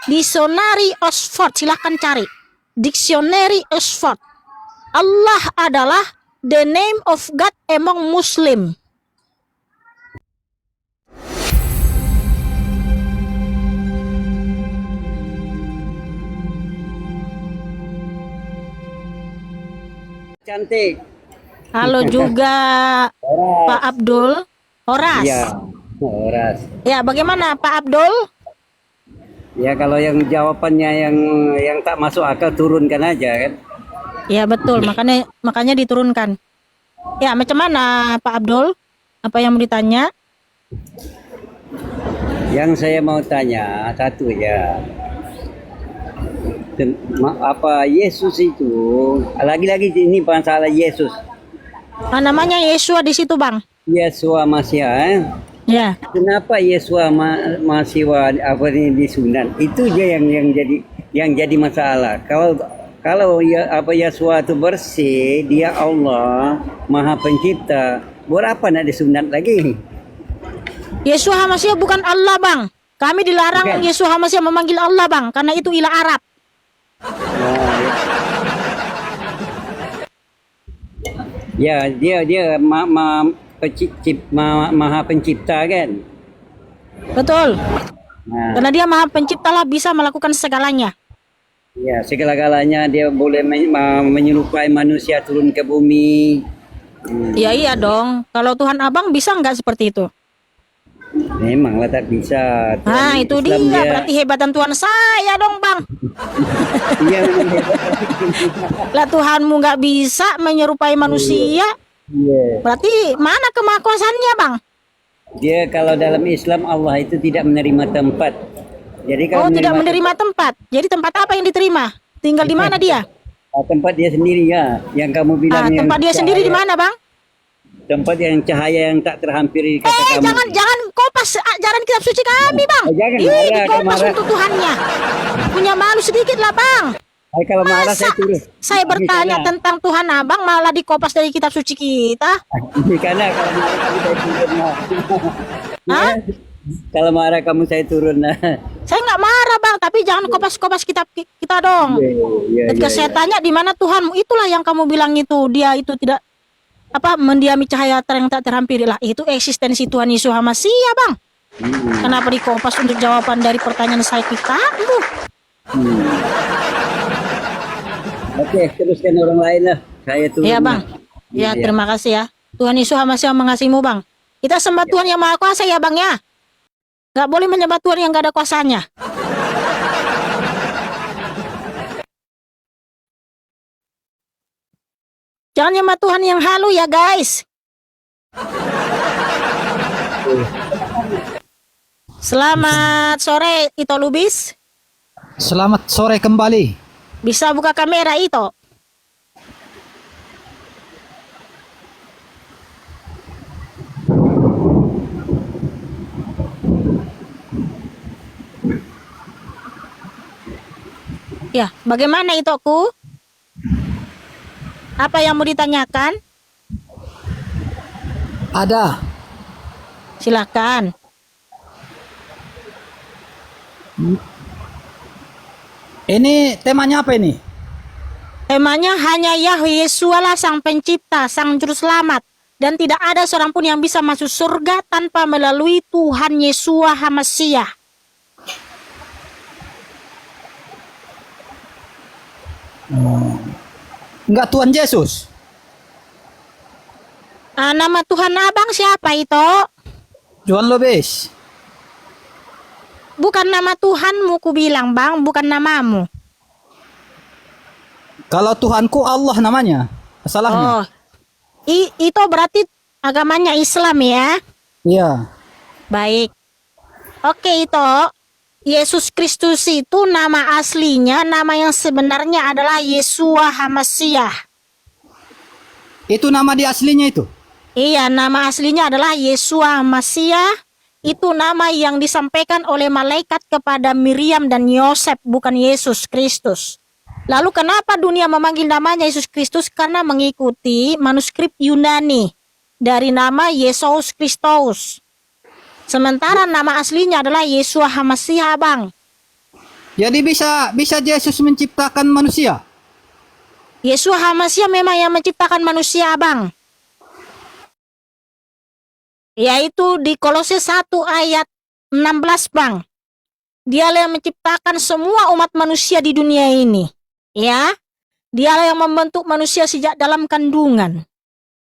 Dictionary Oxford, silahkan cari. Dictionary Oxford. Allah adalah the name of God among Muslim. Cantik. Halo juga Pak Abdul Horas. Iya, Horas. Ya, bagaimana Pak Abdul? Ya kalau yang jawabannya yang tak masuk akal turunkan aja kan. Ya betul, makanya diturunkan. Ya, macam mana Pak Abdul? Apa yang mau ditanya? Yang saya mau tanya satu ya. Apa Yesus itu lagi-lagi ini masalah Yesus. Namanya Yesua di situ, Bang. Yesua Masih Ya. Kenapa Yesua Masih apa ini disunat? Itu aja yang jadi masalah. Kalau ya apa Yesua itu bersih, dia Allah Maha Pencipta. Buat apa nak disunat lagi? Yesua Hamasiah bukan Allah, Bang. Kami dilarang Bukan. Yesua Hamasiah memanggil Allah, Bang, karena itu ilah Arab. Ya, dia Maha Pencipta kan. Betul. Nah, Karena dia Maha Pencipta lah, bisa melakukan segalanya. ya segala-galanya dia boleh menyerupai manusia turun ke bumi. Ya iya dong. Kalau Tuhan Abang bisa nggak seperti itu? Memanglah tak bisa. Nah, itu Islam dia. Berarti hebatan Tuhan saya dong, Bang. Iya, Lah Tuhanmu nggak bisa menyerupai manusia. iya. Berarti mana kemahakuasaannya, Bang? Dia kalau dalam Islam Allah itu tidak menerima tempat. Jadi kalau Oh, tidak menerima tempat. Jadi tempat apa yang diterima? Tinggal di mana dia? tempat dia sendiri ya, yang kamu bilang yang Tempat dia sendiri di mana, Bang? tempat yang cahaya yang tak terhampiri kata kamu. Jangan kopas ajaran kitab suci kami, Bang. Jangan Ih, marah, dikopas marah. untuk Tuhannya. Punya malu sedikit lah, Bang. Kalau marah Masa saya turun. saya bertanya tentang Tuhan Abang malah dikopas dari kitab suci kita? Karena kalau marah kamu saya turun. Hah? Kalau marah kamu saya turun. Saya nggak marah, Bang, tapi jangan kopas-kopas kitab kita dong. Ketika saya tanya di mana Tuhanmu, itulah yang kamu bilang itu. Dia itu tidak mendiami cahaya terang tak terhampiri lah. Itu eksistensi Tuhan Yesus Hamasiah, Bang. Kenapa dikopas untuk jawaban dari pertanyaan saya ke kamu? Oke, teruskan orang lain lah. Saya turun. Iya, Bang. Ya, terima kasih ya. Tuhan Yesus Hamasiah mengasihimu, Bang. Kita sembah Tuhan yang Maha Kuasa ya, Bang ya. Nggak boleh menyembah Tuhan yang nggak ada kuasanya. Jangan nyembah Tuhan yang halu ya, guys. Selamat sore, Ito Lubis. Selamat sore kembali. Bisa buka kamera, Ito? Ya, bagaimana Itoku? Apa yang mau ditanyakan? Ada. Silakan. Ini temanya apa ini? Temanya hanya Yahweh Yesualah sang pencipta, sang juru selamat. Dan tidak ada seorang pun yang bisa masuk surga tanpa melalui Tuhan Yesua Hamasiah. Enggak Tuhan Yesus. Nama Tuhan Abang siapa itu? Juan Lobes. Bukan nama Tuhanmu ku bilang, Bang, bukan namamu. Kalau Tuhanku Allah namanya. Salahnya. Oh, itu berarti agamanya Islam ya? Iya. Baik. Oke, itu Yesus Kristus itu nama aslinya, nama yang sebenarnya adalah Yesua Hamasiah. Itu nama di aslinya itu. Iya, nama aslinya adalah Yesua Hamasiah. Itu nama yang disampaikan oleh malaikat kepada Miriam dan Yosef, bukan Yesus Kristus. Lalu kenapa dunia memanggil namanya Yesus Kristus? Karena mengikuti manuskrip Yunani dari nama Yesus Kristus. Sementara nama aslinya adalah Yesua Hamasiah, Bang. Jadi bisa Yesus menciptakan manusia. Yesua HaMasiah memang yang menciptakan manusia, Bang. Yaitu di Kolose 1 ayat 16, Bang. Dialah yang menciptakan semua umat manusia di dunia ini. Ya, dialah yang membentuk manusia sejak dalam kandungan.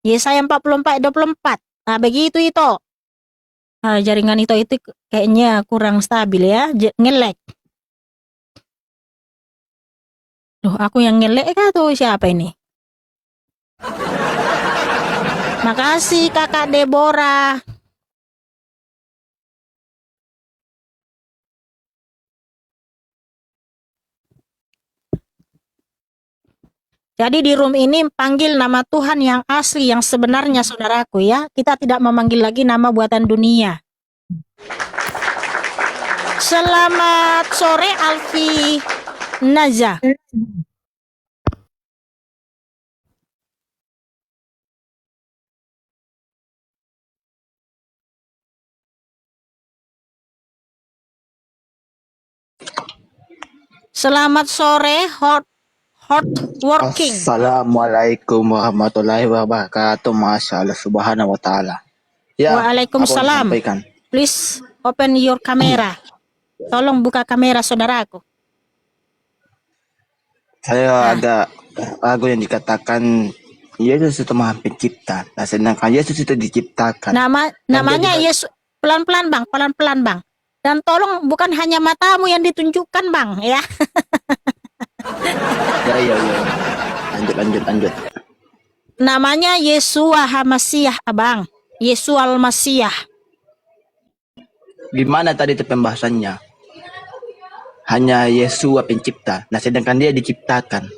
Yesaya 44 ayat 24. Nah, begitu itu. Jaringan itu kayaknya kurang stabil ya, ngelek. Loh, aku yang ngelek atau siapa ini? Makasih Kakak Deborah. Jadi di room ini panggil nama Tuhan yang asli, yang sebenarnya, saudaraku ya. Kita tidak memanggil lagi nama buatan dunia. Selamat sore Alfi Naza. Selamat sore hot working. Assalamualaikum warahmatullahi wabarakatuh. Masya Allah subhanahu wa ta'ala. Ya, Waalaikumsalam. apa yang disampaikan? Please open your camera. Tolong buka kamera saudaraku. Saya agak ragu yang dikatakan Yesus itu maha pencipta. Nah, sedangkan Yesus itu diciptakan. Namanya Yesus. Pelan-pelan Bang, pelan-pelan Bang. Dan tolong bukan hanya matamu yang ditunjukkan Bang ya. Ya. Lanjut. Namanya Yesua HaMasiah, Abang. Yesua Al-Masiyah. Gimana tadi itu pembahasannya? Hanya Yesua pencipta. Nah, sedangkan dia diciptakan.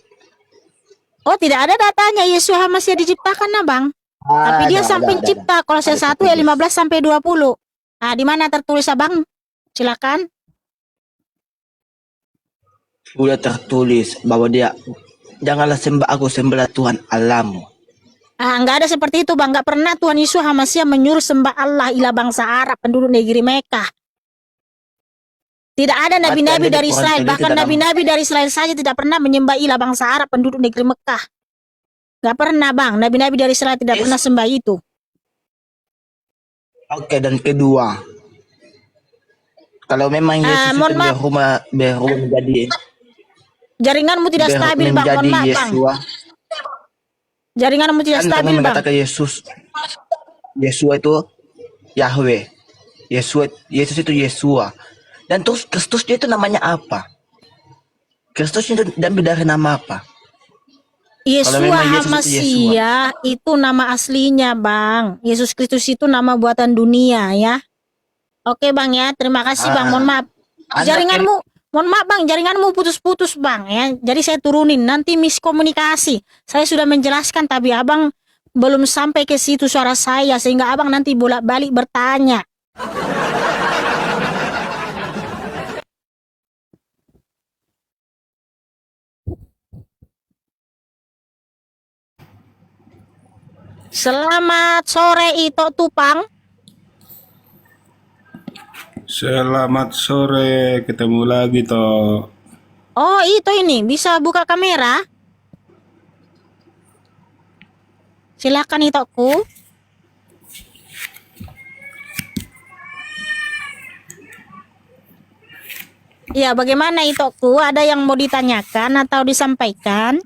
Oh, tidak ada datanya Yesua HaMasiah diciptakan, Abang. Tapi dia sang pencipta. Kolose 1 ayat 15 sampai 20. Nah, di mana tertulis, Abang? Silakan. Sudah tertulis bahwa dia, janganlah sembah aku, sembahlah Tuhan Allahmu. Enggak ada seperti itu, Bang. Enggak pernah Tuhan Yesus HaMasiah menyuruh sembah Allah ilah bangsa Arab, penduduk negeri Mekah. Tidak ada nabi-nabi dari Israel, bahkan nabi-nabi dari Israel saja tidak pernah menyembah ilah bangsa Arab, penduduk negeri Mekah. Enggak pernah, Bang. Nabi-nabi dari Israel tidak pernah sembah itu. Oke, dan kedua, kalau memang Yesus itu berubah menjadi jaringanmu tidak stabil, Bang. Mohon maaf, Bang. Jaringanmu tidak stabil, Bang. Mengatakan Yesus itu Yahweh. Yesus itu Yesua. Dan terus Kristus dia itu namanya apa? Kristus itu diambil dari nama apa? Yesua HaMasiah itu nama aslinya, Bang. Yesus Kristus itu nama buatan dunia ya. Oke, Bang ya. Terima kasih, Bang. Mohon maaf. Mohon maaf, Bang. Jaringanmu putus-putus, Bang ya. Jadi saya turunin, nanti miskomunikasi. Saya sudah menjelaskan tapi Abang belum sampai ke situ suara saya sehingga Abang nanti bolak-balik bertanya. Selamat sore Ito Tupang. Selamat sore, ketemu lagi toh. Oh, itu ini bisa buka kamera? Silakan Itoku. Ya, bagaimana Itoku? Ada yang mau ditanyakan atau disampaikan?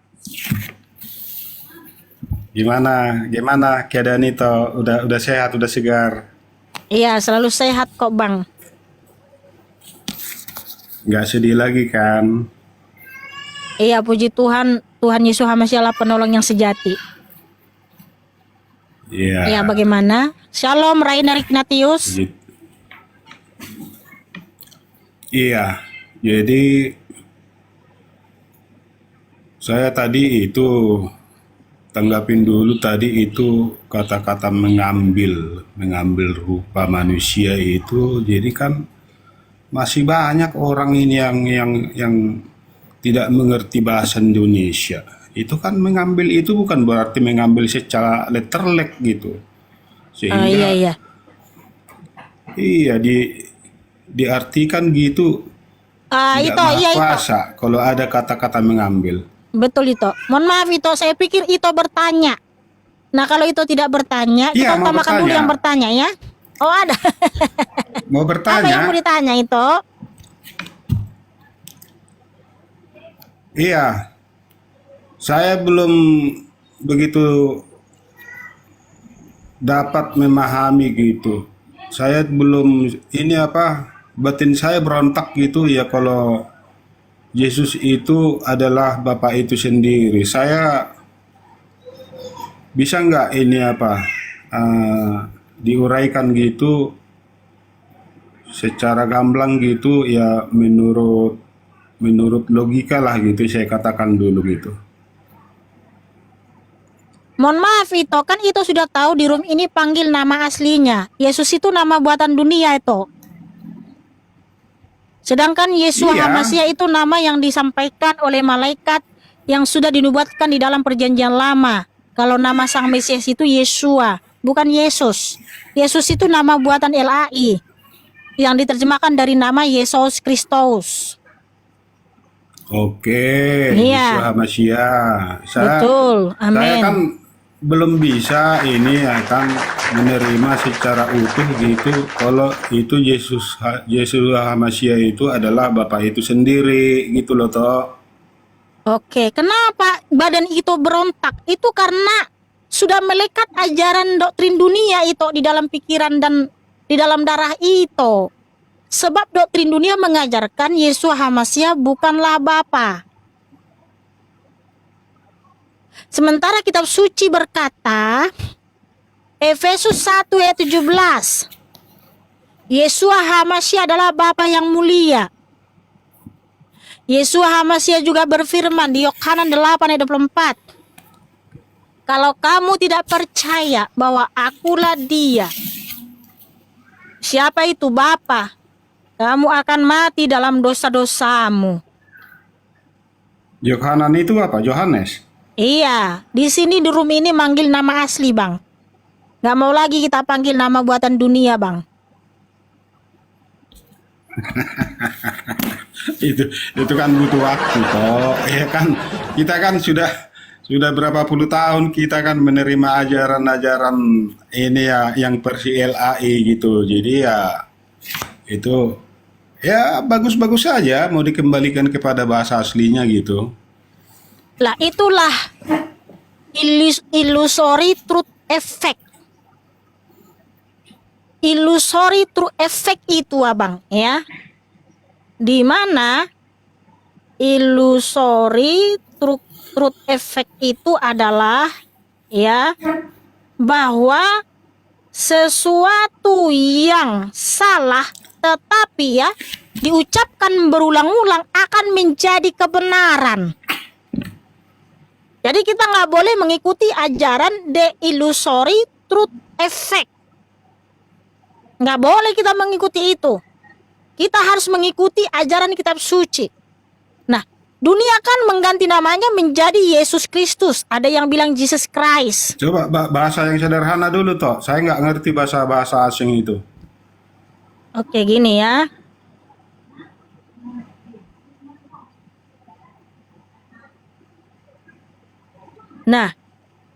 Gimana keadaan itu? Udah sehat, udah segar? Iya, selalu sehat kok, Bang. Nggak sedih lagi kan? Iya, puji Tuhan. Tuhan Yesus HaMasiah Allah penolong yang sejati. Iya. Iya, bagaimana? Shalom, Rainer Ignatius. Iya, jadi saya tadi itu tanggapin dulu tadi itu kata-kata mengambil rupa manusia itu. Jadi kan masih banyak orang ini yang tidak mengerti bahasa Indonesia. Itu kan mengambil itu bukan berarti mengambil secara letterlek gitu. Sehingga iya. Iya, diartikan gitu. Tidak Itu maha iya itu. kuasa kalau ada kata-kata mengambil. Betul itu. Mohon maaf itu, saya pikir itu bertanya. Nah, kalau itu tidak bertanya, Iya, kita mau utamakan dulu bertanya. yang bertanya ya. Oh, ada. Mau Apa yang mau bertanya? ditanya itu? Iya, saya belum begitu dapat memahami gitu. Saya belum ini apa, batin saya berontak gitu ya kalau Yesus itu adalah Bapa itu sendiri. Saya bisa nggak ini apa diuraikan gitu secara gamblang gitu ya menurut logika lah gitu saya katakan dulu gitu. Mohon maaf itu, kan itu sudah tahu di room ini panggil nama aslinya. Yesus itu nama buatan dunia itu. Sedangkan Yeshua Iya. HaMashiach itu nama yang disampaikan oleh malaikat yang sudah dinubuatkan di dalam perjanjian lama. Kalau nama Sang Mesias itu Yeshua, bukan Yesus. Yesus itu nama buatan LAI yang diterjemahkan dari nama Yesus Kristus. Oke, Iya. Yeshua HaMashiach. Betul, Saya amin. kan belum bisa ini ya kan menerima secara utuh gitu kalau itu Yesus HaMashiach itu adalah Bapa itu sendiri gitu loh toh. Oke, kenapa badan itu berontak? Itu karena sudah melekat ajaran doktrin dunia itu di dalam pikiran dan di dalam darah itu. Sebab doktrin dunia mengajarkan Yeshua HaMashiach bukanlah Bapa. Sementara kitab suci berkata, Efesus 1 ayat 17, Yeshua HaMashiach adalah Bapa yang mulia. Yeshua HaMashiach juga berfirman di Yohanan 8 ayat 24, kalau kamu tidak percaya bahwa akulah Dia, siapa itu Bapa, kamu akan mati dalam dosa-dosamu. Yohanan itu apa? Yohanes. Iya, di sini di room ini manggil nama asli, Bang. Gak mau lagi kita panggil nama buatan dunia, Bang. itu kan butuh waktu toh. Ya kan kita kan sudah berapa puluh tahun kita kan menerima ajaran-ajaran ini ya yang versi LAI gitu. Jadi ya itu ya bagus-bagus saja mau dikembalikan kepada bahasa aslinya gitu. Lah itulah illusory truth effect. Illusory truth effect itu, Abang, ya. Di mana illusory truth effect itu adalah ya bahwa sesuatu yang salah tetapi ya diucapkan berulang-ulang akan menjadi kebenaran. Jadi kita nggak boleh mengikuti ajaran the illusory truth effect. Nggak boleh kita mengikuti itu. Kita harus mengikuti ajaran kitab suci. Nah, dunia kan mengganti namanya menjadi Yesus Kristus. Ada yang bilang Jesus Christ. Coba bahasa yang sederhana dulu toh. Saya nggak ngerti bahasa asing itu. Oke, gini ya. Nah,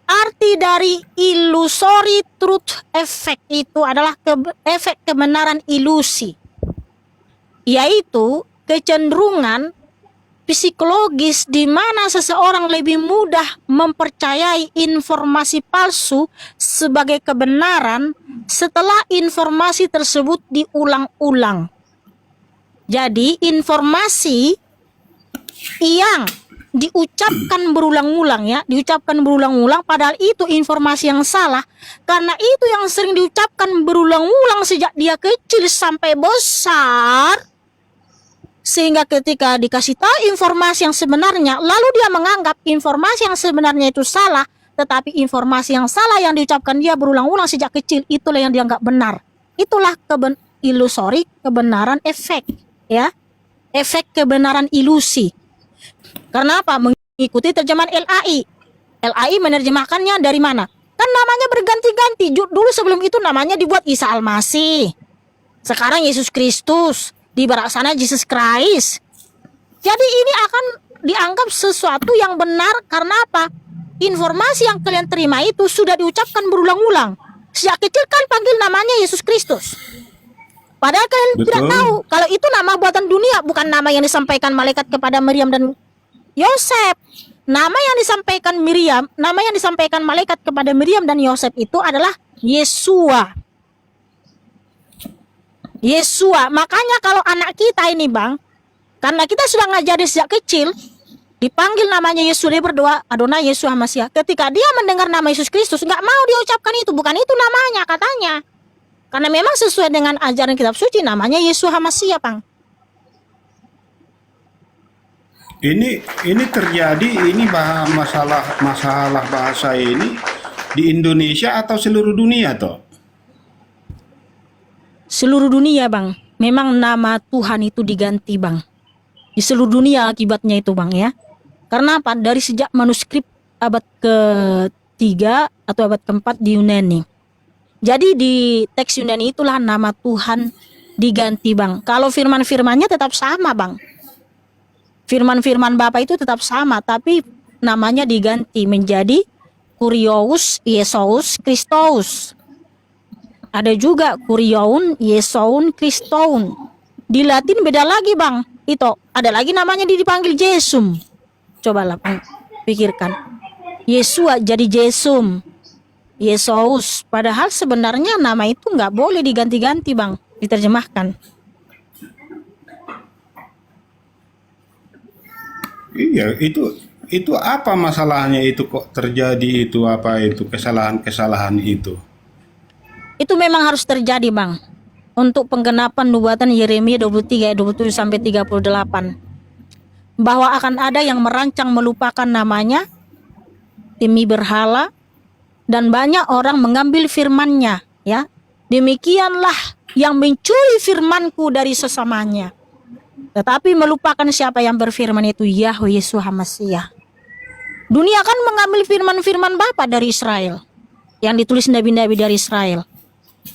arti dari illusory truth effect itu adalah efek kebenaran ilusi, yaitu kecenderungan psikologis di mana seseorang lebih mudah mempercayai informasi palsu sebagai kebenaran setelah informasi tersebut diulang-ulang. Jadi informasi yang diucapkan berulang-ulang ya, diucapkan berulang-ulang padahal itu informasi yang salah, karena itu yang sering diucapkan berulang-ulang sejak dia kecil sampai besar, sehingga ketika dikasih tahu informasi yang sebenarnya lalu dia menganggap informasi yang sebenarnya itu salah, tetapi informasi yang salah yang diucapkan dia berulang-ulang sejak kecil itulah yang dianggap benar. Itulah illusory kebenaran efek ya, efek kebenaran ilusi. Karena apa? Mengikuti terjemahan LAI. LAI menerjemahkannya dari mana? Kan namanya berganti-ganti. Dulu sebelum itu namanya dibuat Isa Al-Masih. Sekarang Yesus Kristus. di barat sana Jesus Christ. Jadi ini akan dianggap sesuatu yang benar karena apa? Informasi yang kalian terima itu sudah diucapkan berulang-ulang. Sejak kecil kan panggil namanya Yesus Kristus. Padahal kalian tidak Betul. tahu kalau itu nama buatan dunia, bukan nama yang disampaikan malaikat kepada Miriam dan Yosef. Nama yang disampaikan malaikat kepada Miriam dan Yosef itu adalah Yesua. Yesua. Makanya kalau anak kita ini, Bang, karena kita sudah ngajari sejak kecil, dipanggil namanya Yesus, dia berdoa, Adonai Yesus Hamasiah. Ketika dia mendengar nama Yesus Kristus, nggak mau dia ucapkan itu, bukan itu namanya katanya. Karena memang sesuai dengan ajaran kitab suci, namanya Yesus Hamasiah, Bang. Ini terjadi masalah bahasa ini di Indonesia atau seluruh dunia toh? Seluruh dunia, Bang. Memang nama Tuhan itu diganti, Bang. Di seluruh dunia akibatnya itu, Bang, ya. Karena apa? Dari sejak manuskrip abad ke-3 atau abad ke-4 di Yunani. Jadi di teks Yunani itulah nama Tuhan diganti, Bang. Kalau firman-firmannya tetap sama, Bang. Firman-firman Bapa itu tetap sama, tapi namanya diganti menjadi Kurious Yesus Kristus. Ada juga Kurioun Yesoun Kristoun. Di Latin beda lagi, Bang. Itu ada lagi namanya dipanggil Jesum. Cobalah Bang pikirkan. Yesua jadi Jesum. Yesus. Padahal sebenarnya nama itu nggak boleh diganti-ganti, Bang. Diterjemahkan. Iya, itu apa masalahnya itu kok terjadi itu kesalahan-kesalahan itu? Itu memang harus terjadi, Bang. Untuk penggenapan nubuatan Yeremia 23 ayat 27 sampai 38. Bahwa akan ada yang merancang melupakan namanya demi berhala dan banyak orang mengambil firman-Nya, ya. Demikianlah yang mencuri firman-Ku dari sesamanya. Tetapi melupakan siapa yang berfirman itu Yahweh Yesus Hamasiah. Dunia kan mengambil firman-firman Bapa dari Israel yang ditulis nabi-nabi dari Israel.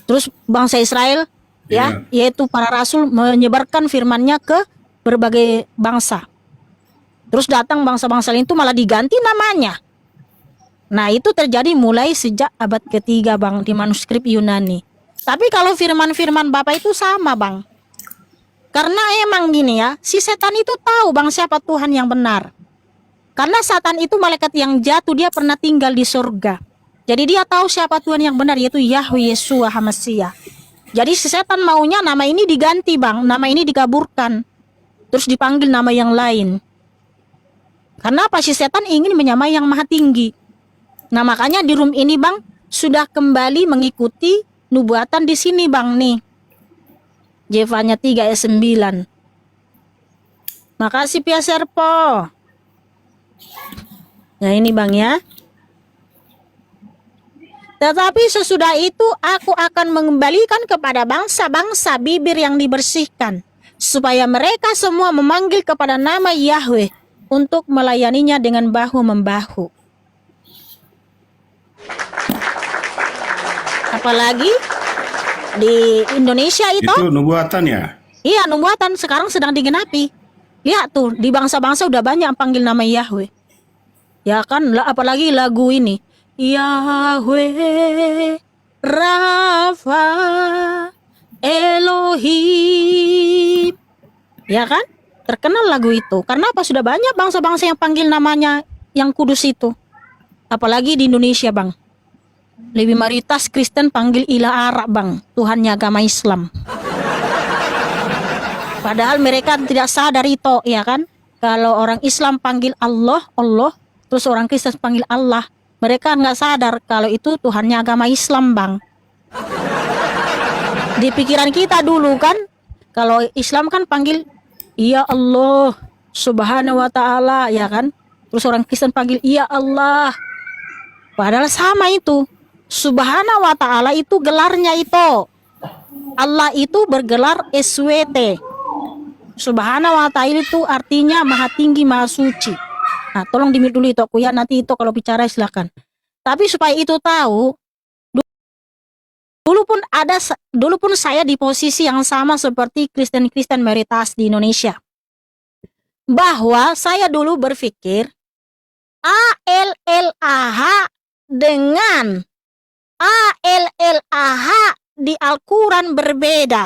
Terus bangsa Israel ya, yaitu para rasul menyebarkan firman-Nya ke berbagai bangsa. Terus datang bangsa-bangsa lain itu malah diganti namanya. Nah, itu terjadi mulai sejak abad ke-3, Bang, di manuskrip Yunani. Tapi kalau firman-firman Bapa itu sama, Bang. Karena emang gini ya, si setan itu tahu, Bang, siapa Tuhan yang benar. Karena Satan itu malaikat yang jatuh, dia pernah tinggal di surga. Jadi dia tahu siapa Tuhan yang benar, yaitu Yahweh Yesus Hamasiah. Jadi si setan maunya nama ini diganti, Bang. Nama ini dikaburkan. Terus dipanggil nama yang lain. Karena apa? Si setan ingin menyamai yang maha tinggi. Nah, makanya di room ini, Bang, sudah kembali mengikuti nubuatan di sini, Bang, nih. Yefanya 3 ayat 9. Makasih Pia Serpo. Nah, ini, Bang, ya. Tetapi sesudah itu aku akan mengembalikan kepada bangsa-bangsa bibir yang dibersihkan, supaya mereka semua memanggil kepada nama Yahweh untuk melayaninya dengan bahu-membahu. Apalagi di Indonesia Itu nubuatan ya? Iya, nubuatan sekarang sedang digenapi. Lihat tuh, di bangsa-bangsa udah banyak yang panggil nama Yahweh. Ya kan, apalagi lagu ini. Yahweh Rafa Elohim. Ya kan? Terkenal lagu itu. Karena apa? Sudah banyak bangsa-bangsa yang panggil namanya yang kudus itu. Apalagi di Indonesia, Bang. Lebih mayoritas Kristen panggil ilah Arab, Bang. Tuhannya agama Islam. Padahal mereka tidak sadar itu, ya kan? Kalau orang Islam panggil Allah, Allah. Terus orang Kristen panggil Allah. Mereka nggak sadar kalau itu Tuhannya agama Islam, Bang. Di pikiran kita dulu kan, kalau Islam kan panggil Ya Allah Subhanahu wa ta'ala, ya kan? Terus orang Kristen panggil Ya Allah. Padahal sama itu. Subhanahu wa ta'ala itu gelarnya itu. Allah itu bergelar SWT. Subhanahu wa ta'ala itu artinya maha tinggi, maha suci. Nah, tolong dimute dulu itu aku ya, nanti itu kalau bicara silakan. Tapi supaya itu tahu, Dulu pun saya di posisi yang sama seperti Kristen-Kristen mayoritas di Indonesia. Bahwa saya dulu berpikir ALLAH dengan ALLAH di Al-Quran berbeda.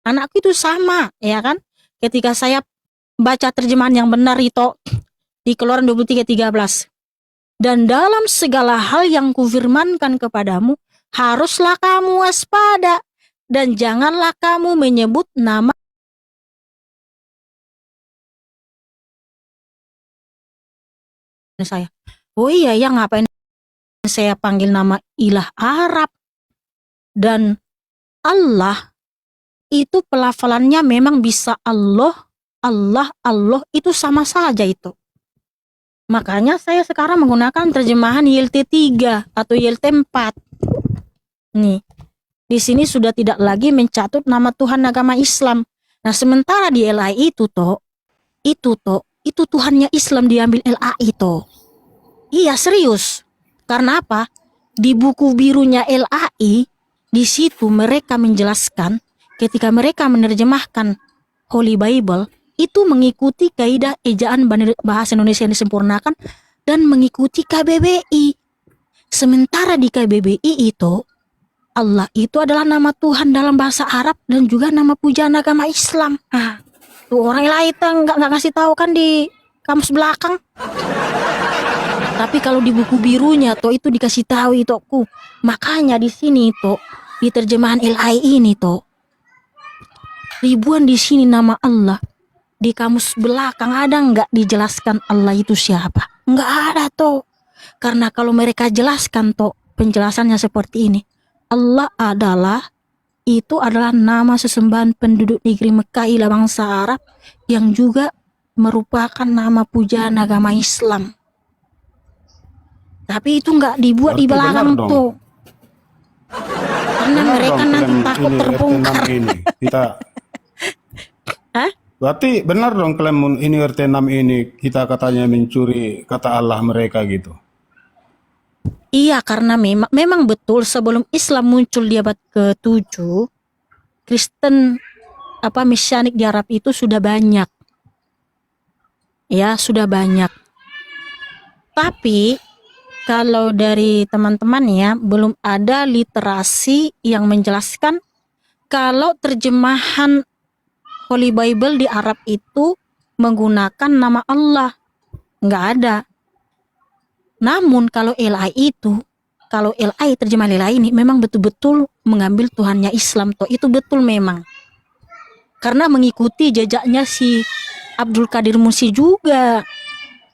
Anakku itu sama, ya kan? Ketika saya baca terjemahan yang benar itu di Keluaran 23:13. Dan dalam segala hal yang kufirmankan kepadamu, haruslah kamu waspada dan janganlah kamu menyebut nama saya. Oh iya ya, ngapain saya panggil nama ilah Arab? Dan Allah itu pelafalannya memang bisa Allah, Allah itu sama saja itu. Makanya saya sekarang menggunakan terjemahan YLT 3 atau YLT 4. Nih, di sini sudah tidak lagi mencatut nama Tuhan agama Islam. Nah, sementara di LAI itu Tuhannya Islam diambil LAI toh. Iya, serius. Karena apa? Di buku birunya LAI, di situ mereka menjelaskan ketika mereka menerjemahkan Holy Bible, itu mengikuti kaidah ejaan bahasa Indonesia yang disempurnakan dan mengikuti KBBI. Sementara di KBBI itu, Allah itu adalah nama Tuhan dalam bahasa Arab dan juga nama pujaan agama Islam. Nah, tuh orang lain nggak kasih tahu kan di kamus belakang. Tapi kalau di buku birunya toh itu dikasih tahu itu ku. Makanya di sini toh di terjemahan LAI ini toh ribuan di sini nama Allah. Di kamus belakang ada nggak dijelaskan Allah itu siapa? Nggak ada toh. Karena kalau mereka jelaskan toh penjelasannya seperti ini. Allah itu adalah nama sesembahan penduduk negeri Mekah ila bangsa Arab yang juga merupakan nama pujaan agama Islam. Tapi itu nggak dibuat di belakang tuh. Karena mereka nanti takut terbongkar. Hah? Berarti benar dong klaim ini RT 6 ini kita katanya mencuri kata Allah mereka gitu. Iya, karena memang betul sebelum Islam muncul di abad ke-7, Kristen Mesianik di Arab itu sudah banyak. Ya, sudah banyak. Tapi kalau dari teman-teman ya, belum ada literasi yang menjelaskan kalau terjemahan Holy Bible di Arab itu menggunakan nama Allah. Nggak ada. Namun kalau LAI terjemahan LAI ini memang betul-betul mengambil Tuhannya Islam toh, itu betul memang. Karena mengikuti jejaknya si Abdul Qadir Munsyi juga.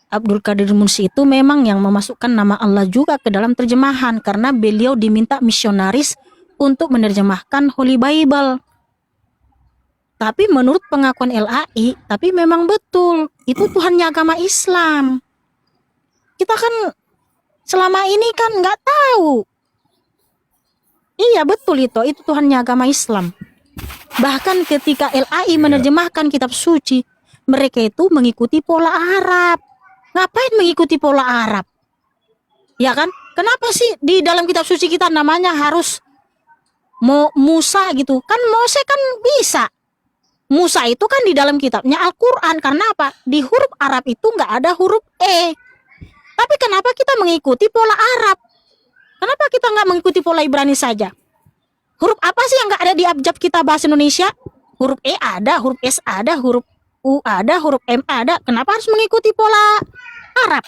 Abdul Qadir Munsyi itu memang yang memasukkan nama Allah juga ke dalam terjemahan karena beliau diminta misionaris untuk menerjemahkan Holy Bible. Tapi menurut pengakuan LAI, tapi memang betul itu Tuhannya agama Islam. Kita kan selama ini kan nggak tahu. Iya betul itu Tuhannya agama Islam. Bahkan ketika LAI menerjemahkan kitab suci, mereka itu mengikuti pola Arab. Ngapain mengikuti pola Arab? Ya kan? Kenapa sih di dalam kitab suci kita namanya harus Musa gitu? Kan Mose kan bisa. Musa itu kan di dalam kitabnya Al-Quran. Karena apa? Di huruf Arab itu nggak ada huruf E. Tapi kenapa kita mengikuti pola Arab? Kenapa kita nggak mengikuti pola Ibrani saja? Huruf apa sih yang nggak ada di abjad kita bahasa Indonesia? Huruf E ada, huruf S ada, huruf U ada, huruf M ada. Kenapa harus mengikuti pola Arab?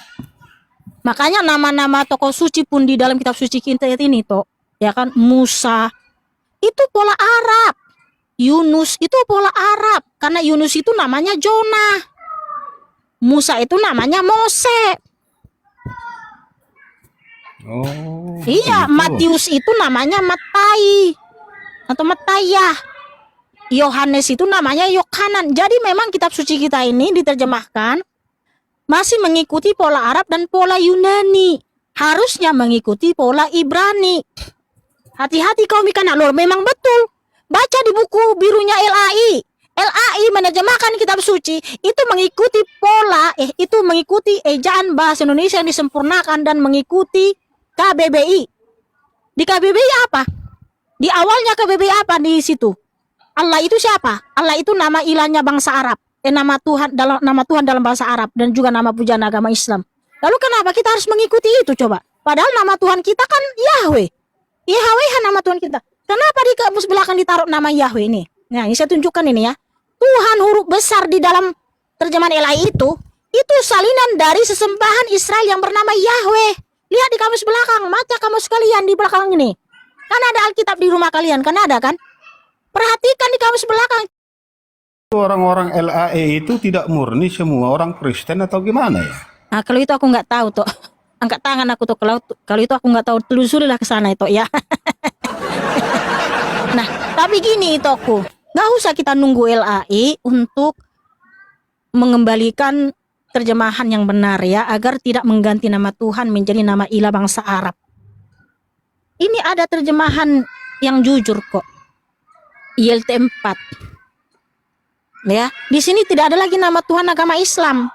Makanya nama-nama tokoh suci pun di dalam kitab suci kita ini toh, ya kan, Musa itu pola Arab. Yunus itu pola Arab karena Yunus itu namanya Jonah. Musa itu namanya Mose. Oh. Iya, gitu. Matius itu namanya Matai atau Matayah. Yohanes itu namanya Yohanan. Jadi memang kitab suci kita ini diterjemahkan masih mengikuti pola Arab dan pola Yunani. Harusnya mengikuti pola Ibrani. Hati-hati kaum ikan alur, memang betul. Baca di buku birunya LAI. LAI menerjemahkan kitab suci itu mengikuti pola, itu mengikuti ejaan bahasa Indonesia yang disempurnakan dan mengikuti KBBI. Di KBBI apa? Di awalnya KBBI apa di situ? Allah itu siapa? Allah itu nama ilahnya bangsa Arab. Nama Tuhan dalam bahasa Arab dan juga nama pujaan agama Islam. Lalu kenapa kita harus mengikuti itu coba? Padahal nama Tuhan kita kan Yahweh. Yahweh nama Tuhan kita. Kenapa di kamus belakang ditaruh nama Yahweh ini? Nah, ini saya tunjukkan ini ya. Tuhan huruf besar di dalam terjemahan LAI itu salinan dari sesembahan Israel yang bernama Yahweh. Lihat di kamus belakang, baca kamus kalian di belakang ini. Kan ada Alkitab di rumah kalian, kan ada kan? Perhatikan di kamus belakang. Orang-orang LAE itu tidak murni semua orang Kristen atau gimana ya? Nah, kalau itu aku nggak tahu toh. Angkat tangan aku tuh kalau itu aku nggak tahu, telusurilah ke sana itu ya. Nah, tapi gini itu aku. Nggak usah kita nunggu LAI untuk mengembalikan terjemahan yang benar ya, agar tidak mengganti nama Tuhan menjadi nama ilah bangsa Arab. Ini ada terjemahan yang jujur kok. ILT 4. Ya, di sini tidak ada lagi nama Tuhan agama Islam.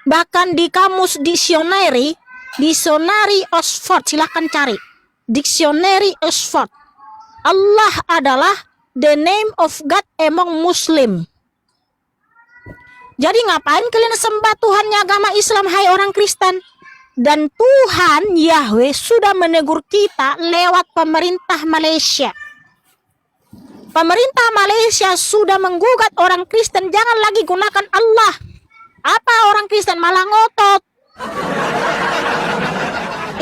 Bahkan di kamus dictionary Oxford, silahkan cari. Dictionary Oxford. Allah adalah the name of God among Muslim. Jadi ngapain kalian sembah Tuhannya agama Islam, hai orang Kristen? Dan Tuhan Yahweh sudah menegur kita lewat pemerintah Malaysia. Pemerintah Malaysia sudah menggugat orang Kristen jangan lagi gunakan Allah. Apa orang Kristen malah ngotot.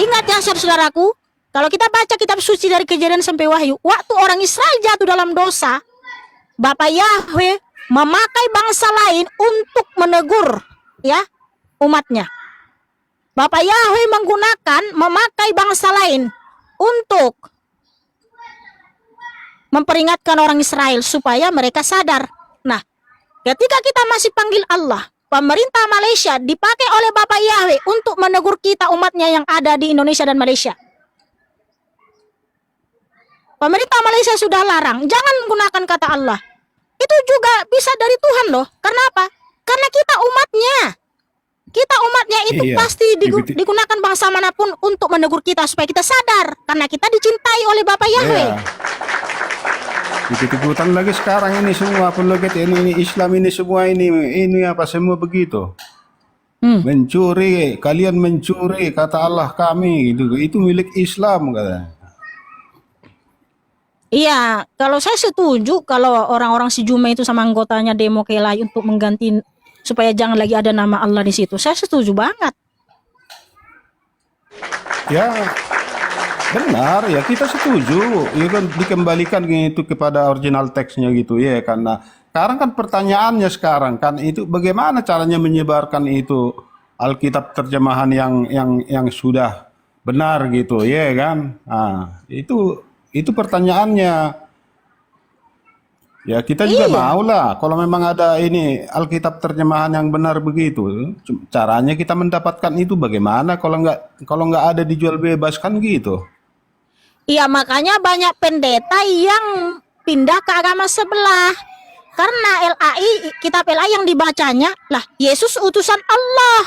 Ingat ya saudaraku, kalau kita baca kitab suci dari Kejadian sampai Wahyu, waktu orang Israel jatuh dalam dosa, Bapak Yahweh memakai bangsa lain untuk menegur ya umatnya. Bapak Yahweh memakai bangsa lain untuk memperingatkan orang Israel supaya mereka sadar. Nah, ketika kita masih panggil Allah, pemerintah Malaysia dipakai oleh Bapak Yahweh untuk menegur kita umatnya yang ada di Indonesia dan Malaysia. Pemerintah Malaysia sudah larang, jangan menggunakan kata Allah. Itu juga bisa dari Tuhan loh. Karena apa? Karena kita umatnya. Kita umatnya itu Iya, pasti digunakan bangsa manapun untuk menegur kita supaya kita sadar. Karena kita dicintai oleh Bapak Yahweh. Iya. Ikut-ikutan lagi sekarang ini semua apologet ini Islam ini semua ini apa semua begitu. Mencuri, kalian mencuri kata Allah kami gitu. Itu milik Islam katanya. Iya, kalau saya setuju kalau orang-orang si Jume itu sama anggotanya demo ke LAI untuk mengganti supaya jangan lagi ada nama Allah di situ. Saya setuju banget. Ya benar ya, kita setuju ya kan, dikembalikan itu kepada original teksnya gitu ya, karena sekarang kan pertanyaannya sekarang kan itu bagaimana caranya menyebarkan itu Alkitab terjemahan yang sudah benar gitu ya kan. Nah, itu pertanyaannya. Ya kita juga mau lah kalau memang ada ini Alkitab terjemahan yang benar begitu. Caranya kita mendapatkan itu bagaimana kalau nggak ada dijual bebas kan gitu. Iya, makanya banyak pendeta yang pindah ke agama sebelah. Karena kitab LAI yang dibacanya, lah Yesus utusan Allah.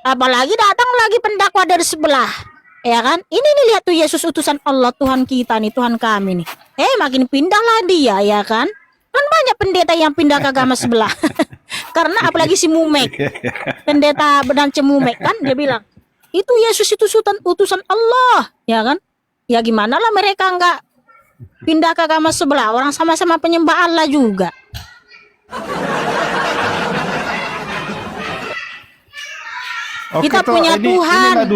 Apalagi datang lagi pendakwa dari sebelah. Ya kan? Ini nih lihat tuh Yesus utusan Allah, Tuhan kita nih, Tuhan kami nih. Makin pindahlah dia ya kan? Kan banyak pendeta yang pindah ke agama sebelah. Karena apalagi si Mumek. Pendeta Bedan Cemumek kan dia bilang, itu Yesus itu utusan Allah, ya kan? Ya gimana lah mereka nggak pindah ke agama sebelah, orang sama-sama penyembah Allah juga. Oke, Kita punya Tuhan.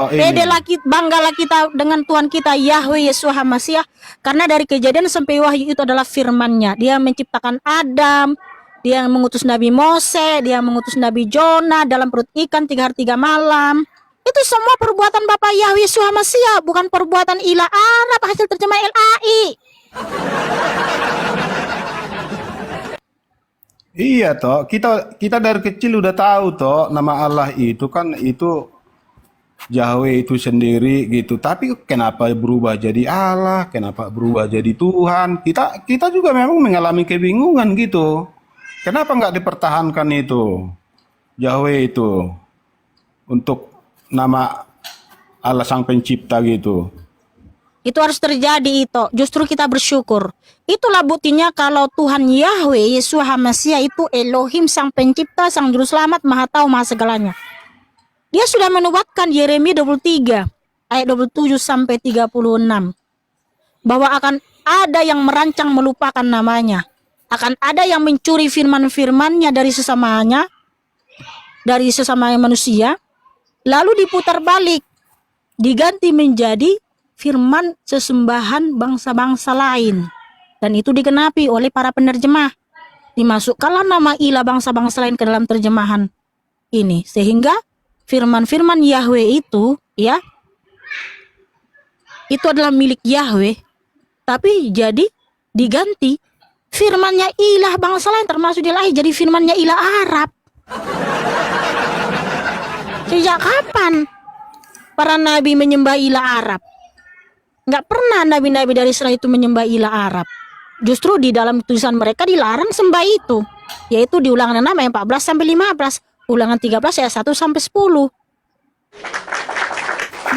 Pedelah kita, banggalah kita dengan Tuhan kita Yahweh Yesus Hamasiah. Karena dari Kejadian sampai Wahyu itu adalah firman-Nya. Dia menciptakan Adam, dia mengutus Nabi Mose, dia mengutus Nabi Jonah dalam perut ikan 3 hari 3 malam. Itu semua perbuatan Bapak Yahweh Yesus Hamasiah, bukan perbuatan ilah Arab hasil terjemah LAI. Iya toh, kita dari kecil udah tahu toh nama Allah itu kan itu Yahweh itu sendiri gitu. Tapi kenapa berubah jadi Allah? Kenapa berubah jadi Tuhan? Kita juga memang mengalami kebingungan gitu. Kenapa nggak dipertahankan itu Yahweh itu untuk nama Allah Sang Pencipta gitu? Itu harus terjadi itu. Justru kita bersyukur. Itulah buktinya kalau Tuhan Yahweh, Yesus HaMasiah itu Elohim, Sang Pencipta, Sang Juru Selamat, Maha Tahu, Maha Segalanya. Dia sudah menubuatkan Yeremia 23 ayat 27 sampai 36 bahwa akan ada yang merancang melupakan namanya. Akan ada yang mencuri firman-firmannya dari sesamanya, dari sesama manusia, lalu diputar balik, diganti menjadi firman sesembahan bangsa-bangsa lain. Dan itu digenapi oleh para penerjemah. Dimasukkanlah nama ilah bangsa-bangsa lain ke dalam terjemahan ini. Sehingga firman-firman Yahweh itu, ya, itu adalah milik Yahweh. Tapi jadi diganti firmannya ilah bangsa lain, termasuk Ilahi, jadi firmannya ilah Arab. Sejak kapan para nabi menyembah ilah Arab? Nggak pernah nabi-nabi dari Israel itu menyembah ilah Arab. Justru di dalam tulisan mereka dilarang sembah itu, yaitu di Ulangan 6 ayat 14 sampai 15, Ulangan 13 ayat 1 sampai 10.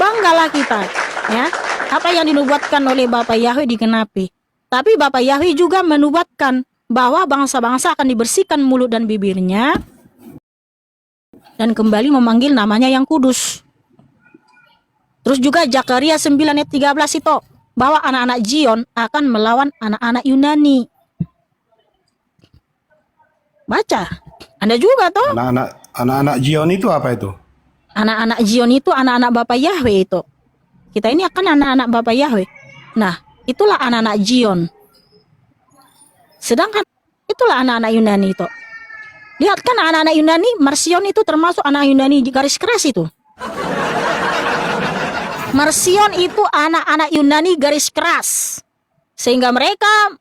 Banggalah kita, ya. Apa yang dinubuatkan oleh Bapa Yahweh digenapi. Tapi Bapa Yahweh juga menubuatkan bahwa bangsa-bangsa akan dibersihkan mulut dan bibirnya dan kembali memanggil namanya yang kudus. Terus juga Zakaria 9 ayat 13 itu, bahwa anak-anak Zion akan melawan anak-anak Yunani. Baca. Anda juga toh? Anak-anak Zion itu apa itu? Anak-anak Zion itu anak-anak Bapa Yahweh itu. Kita ini akan anak-anak Bapa Yahweh. Nah, itulah anak-anak Zion. Sedangkan itulah anak-anak Yunani itu. Lihat kan anak-anak Yunani, Marsion itu termasuk anak Yunani garis keras itu. Marsion itu anak-anak Yunani garis keras. Sehingga mereka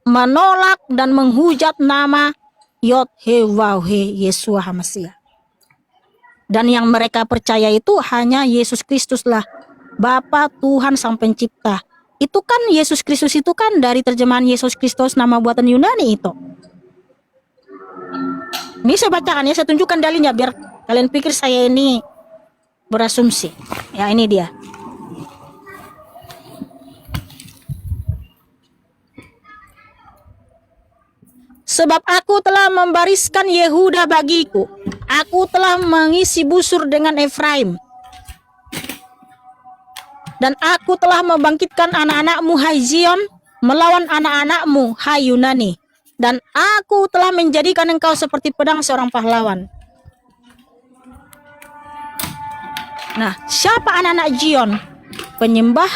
menolak dan menghujat nama Yod-He-Waw-He, Yesus HaMasiah. Dan yang mereka percaya itu hanya Yesus Kristuslah, Bapa Tuhan Sang Pencipta. Itu kan Yesus Kristus itu kan dari terjemahan Yesus Kristus, nama buatan Yunani itu. Ini saya bacakan ya, saya tunjukkan dalilnya biar kalian pikir saya ini berasumsi. Ya, ini dia. Sebab aku telah membariskan Yehuda bagiku. Aku telah mengisi busur dengan Efraim. Dan aku telah membangkitkan anak-anakmu, hai Zion, melawan anak-anakmu, hai Yunani. Dan aku telah menjadikan engkau seperti pedang seorang pahlawan. Nah, siapa anak-anak Zion? Penyembah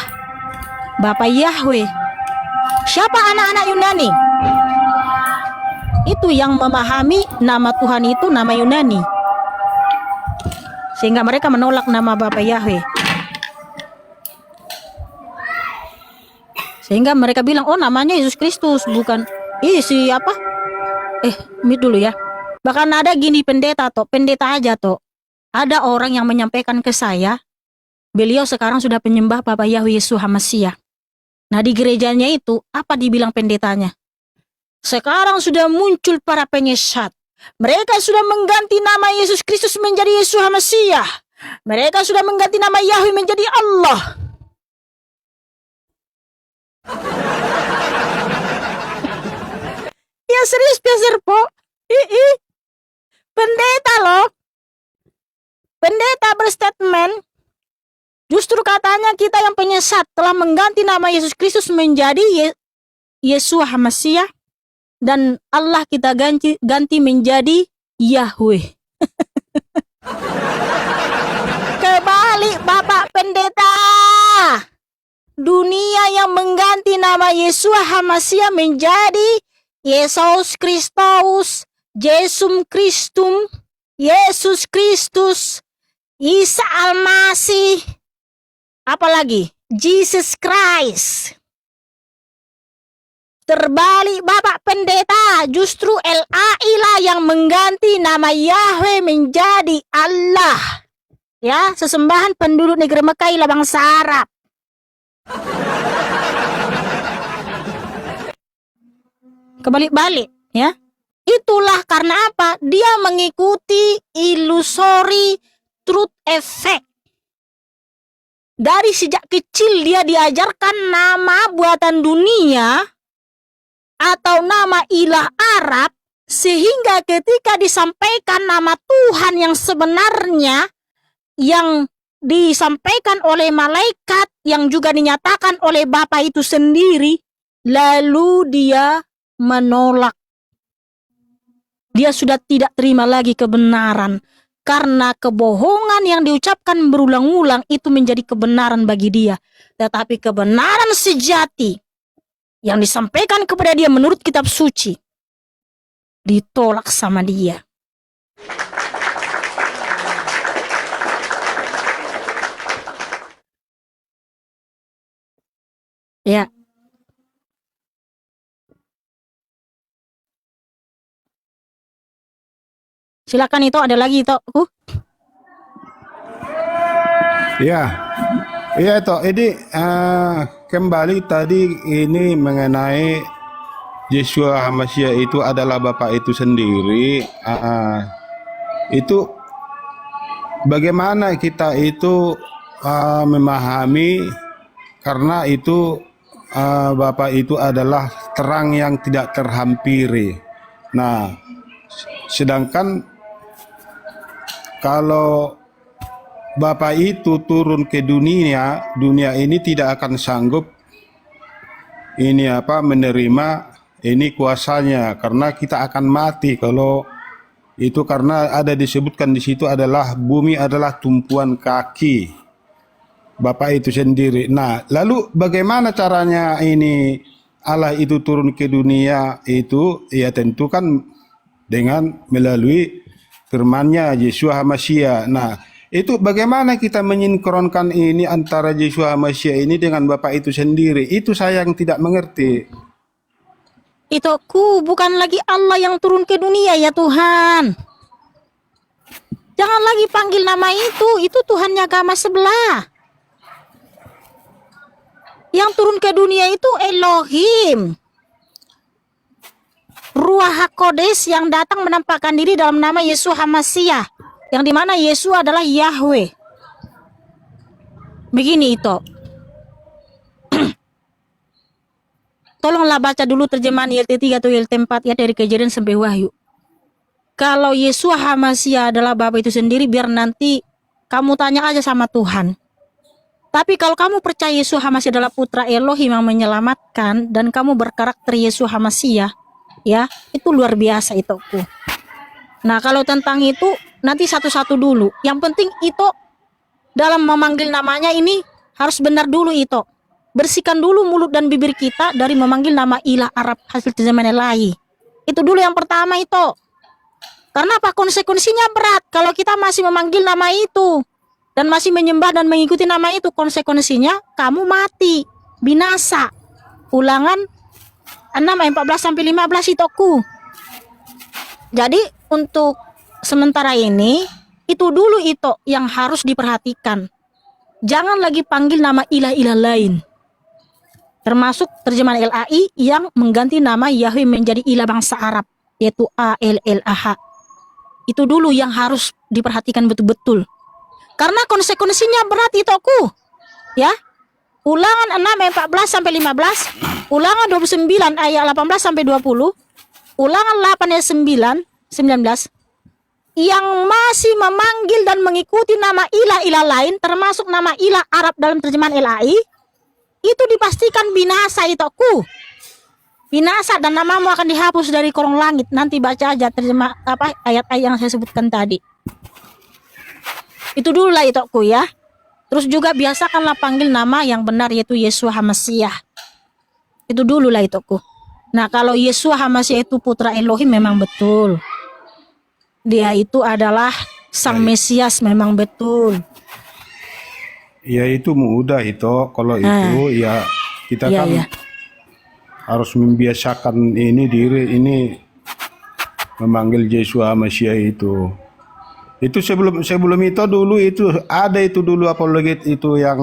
Bapa Yahweh. Siapa anak-anak Yunani? Itu yang memahami nama Tuhan itu nama Yunani. Sehingga mereka menolak nama Bapa Yahweh. Sehingga mereka bilang, oh namanya Yesus Kristus, bukan siapa? Mute dulu ya. Bahkan ada gini pendeta aja toh. Ada orang yang menyampaikan ke saya, beliau sekarang sudah penyembah Bapa Yahweh Yesus HaMasiah. Nah di gerejanya itu, apa dibilang pendetanya? Sekarang sudah muncul para penyesat. Mereka sudah mengganti nama Yesus Kristus menjadi Yesus HaMasiah. Mereka sudah mengganti nama Yahweh menjadi Allah. Ya serius Pastor Po. Pendeta loh. Pendeta berstatement, justru katanya kita yang penyesat telah mengganti nama Yesus Kristus menjadi Yesus HaMasiah dan Allah kita ganti menjadi Yahweh. Kebalik Bapak Pendeta. Dunia yang mengganti nama Yesus HaMasiah menjadi Yesus Kristus, Jesum Kristum, Yesus Kristus, Isa Almasih, apalagi Jesus Christ. Terbalik Bapak Pendeta, justru El-Ai lah yang mengganti nama Yahweh menjadi Allah. Ya, sesembahan penduduk negeri Mekah ialah bangsa Arab. Kebalik-balik, ya. Itulah karena apa? Dia mengikuti illusory truth effect. Dari sejak kecil dia diajarkan nama buatan dunia atau nama ilah Arab, sehingga ketika disampaikan nama Tuhan yang sebenarnya, yang disampaikan oleh malaikat, yang juga dinyatakan oleh Bapa itu sendiri, lalu dia menolak. Dia sudah tidak terima lagi kebenaran, karena kebohongan yang diucapkan berulang-ulang itu menjadi kebenaran bagi dia. Tetapi kebenaran sejati yang disampaikan kepada dia menurut kitab suci ditolak sama dia. Ya. Silakan itu ada lagi itu. Ya, iya itu. Ini kembali tadi ini mengenai Yeshua HaMashiach itu adalah Bapa itu sendiri. Itu bagaimana kita itu memahami, karena itu Bapa itu adalah terang yang tidak terhampiri. Nah, sedangkan kalau Bapa itu turun ke dunia ini tidak akan sanggup menerima ini kuasanya, karena kita akan mati kalau itu, karena ada disebutkan di situ adalah bumi adalah tumpuan kaki Bapa itu sendiri. Nah, lalu bagaimana caranya ini Allah itu turun ke dunia itu? Ya tentu kan dengan melalui firman-Nya Yeshua HaMashiach. Nah, itu bagaimana kita menyinkronkan ini antara Yeshua HaMashiach ini dengan Bapa itu sendiri? Itu saya yang tidak mengerti. Itu bukan lagi Allah yang turun ke dunia ya Tuhan. Jangan lagi panggil nama itu Tuhannya agama sebelah. Yang turun ke dunia itu Elohim, Ruach HaKodes yang datang menampakkan diri dalam nama Yeshua HaMashiach, yang dimana Yeshua adalah Yahweh. Begini itu. Tolonglah baca dulu terjemahan YLT 3 atau YLT 4 ya, dari Kejadian sampai Wahyu. Kalau Yeshua HaMashiach adalah Bapa itu sendiri, biar nanti kamu tanya aja sama Tuhan. Tapi kalau kamu percaya Yeshua HaMashiach adalah putra Elohim yang menyelamatkan, dan kamu berkarakter Yeshua HaMashiach, ya, itu luar biasa itu. Nah, kalau tentang itu nanti satu-satu dulu. Yang penting itu dalam memanggil namanya ini harus benar dulu itu. Bersihkan dulu mulut dan bibir kita dari memanggil nama ilah Arab hasil terjemahan Elahi. Itu dulu yang pertama itu. Karena apa? Konsekuensinya berat kalau kita masih memanggil nama itu dan masih menyembah dan mengikuti nama itu. Konsekuensinya kamu mati, binasa. Ulangan 6 ayat 14 sampai 15 itu. Jadi untuk sementara ini itu dulu itu yang harus diperhatikan. Jangan lagi panggil nama ilah-ilah lain. Termasuk terjemahan LAI yang mengganti nama Yahweh menjadi ilah bangsa Arab, yaitu ALLAH. Itu dulu yang harus diperhatikan betul-betul. Karena konsekuensinya berat itu ya. Ulangan 6 ayat 14 sampai 15, Ulangan 29 ayat 18 sampai 20, Ulangan 8 ayat 19, yang masih memanggil dan mengikuti nama ilah-ilah lain, termasuk nama ilah Arab dalam terjemahan LAI, itu dipastikan binasa itu binasa, dan namamu akan dihapus dari kolong langit. Nanti baca aja terjemah ayat-ayat yang saya sebutkan tadi. Itu dulu lah itu ya. Terus juga biasakanlah panggil nama yang benar, yaitu Yeshua HaMashiach. Itu dulu lah itu Nah, kalau Yeshua HaMashiach itu putra Elohim memang betul. Dia itu adalah Sang Mesias memang betul. Ya itu mudah itu. Kalau itu ya kita kan harus membiasakan ini diri ini memanggil Yeshua HaMashiach itu. Itu sebelum itu dulu itu ada itu dulu apologet itu yang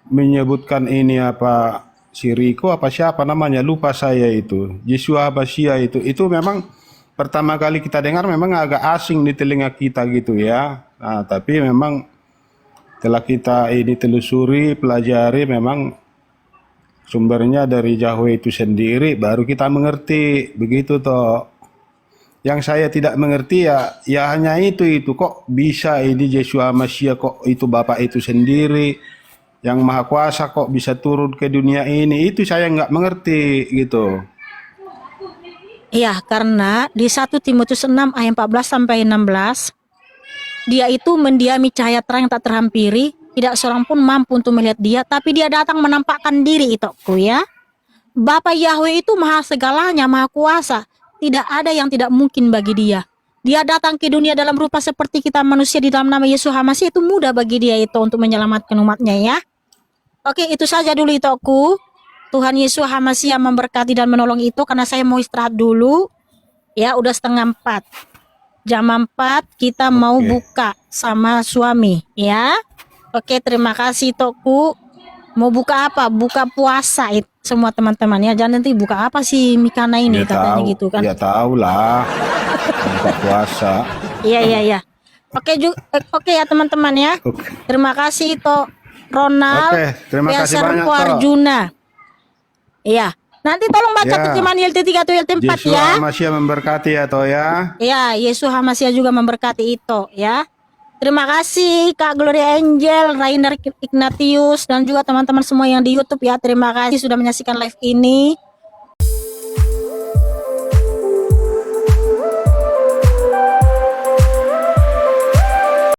menyebutkan ini apa si Riko apa siapa namanya lupa saya itu Yesua Habasia itu memang pertama kali kita dengar memang agak asing di telinga kita gitu ya. Nah, tapi memang setelah kita ini telusuri pelajari memang sumbernya dari Yahweh itu sendiri baru kita mengerti begitu toh. Yang saya tidak mengerti ya hanya itu kok bisa ini Yesua Masia kok itu Bapak itu sendiri yang maha kuasa kok bisa turun ke dunia ini itu saya nggak mengerti gitu. Iya, karena di 1 Timotius 6 ayat 14 sampai 16 dia itu mendiami cahaya terang yang tak terhampiri, tidak seorang pun mampu untuk melihat dia, tapi dia datang menampakkan diri itu ya. Bapa Yahweh itu maha segalanya, maha kuasa. Tidak ada yang tidak mungkin bagi dia. Dia datang ke dunia dalam rupa seperti kita manusia di dalam nama Yesus Hamasi, itu mudah bagi dia itu untuk menyelamatkan umatnya ya. Oke, itu saja dulu itoku. Tuhan Yesus Hamasi yang memberkati dan menolong itu, karena saya mau istirahat dulu. Ya, udah 3:30. Jam 4 kita mau buka sama suami ya. Oke, terima kasih itoku. Mau buka apa? Buka puasa itu semua teman-teman ya. Jangan nanti buka apa sih Mikana ini katanya gitu kan. Ya tahu lah. Buka puasa. Iya. Oke ya teman-teman ya. Terima kasih itu Ronald. Oke, terima kasih banyak toh. Arjuna. Iya. Nanti tolong baca Ya. terjemahan YLT 3 atau YLT 4 Yesua ya. Hamasya memberkati ya toh ya. Ya, Yesus Hamasya juga memberkati itu ya. Terima kasih Kak Gloria Angel, Rainer Ignatius dan juga teman-teman semua yang di YouTube ya. Terima kasih sudah menyaksikan live ini.